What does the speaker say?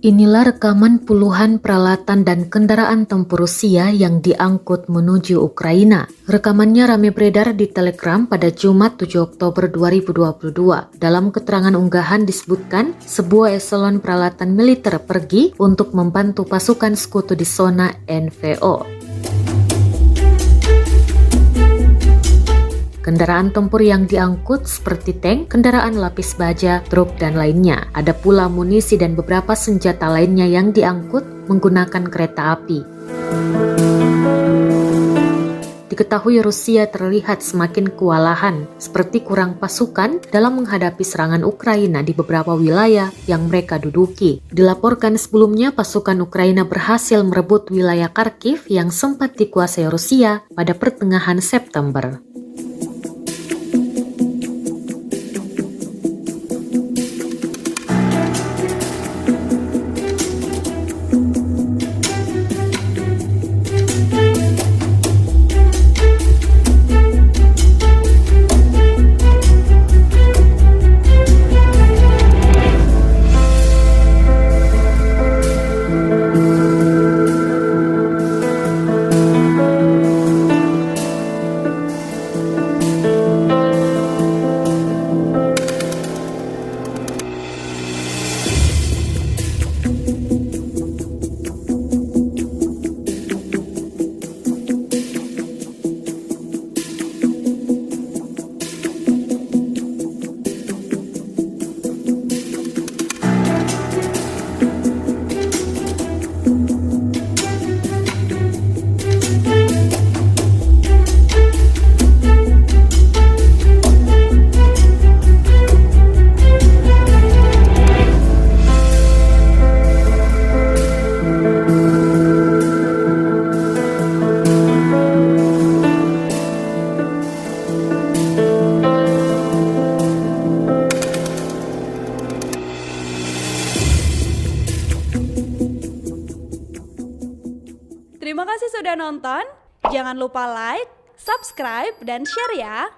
Inilah rekaman puluhan peralatan dan kendaraan tempur Rusia yang diangkut menuju Ukraina. Rekamannya ramai beredar di Telegram pada Jumat 7 Oktober 2022. Dalam keterangan unggahan disebutkan, sebuah eselon peralatan militer pergi untuk membantu pasukan sekutu di zona NVO. Kendaraan tempur yang diangkut seperti tank, kendaraan lapis baja, truk, dan lainnya. Ada pula amunisi dan beberapa senjata lainnya yang diangkut menggunakan kereta api. Diketahui Rusia terlihat semakin kewalahan, seperti kurang pasukan dalam menghadapi serangan Ukraina di beberapa wilayah yang mereka duduki. Dilaporkan sebelumnya pasukan Ukraina berhasil merebut wilayah Kharkiv yang sempat dikuasai Rusia pada pertengahan September. Terima kasih sudah nonton. Jangan lupa like, subscribe, dan share ya.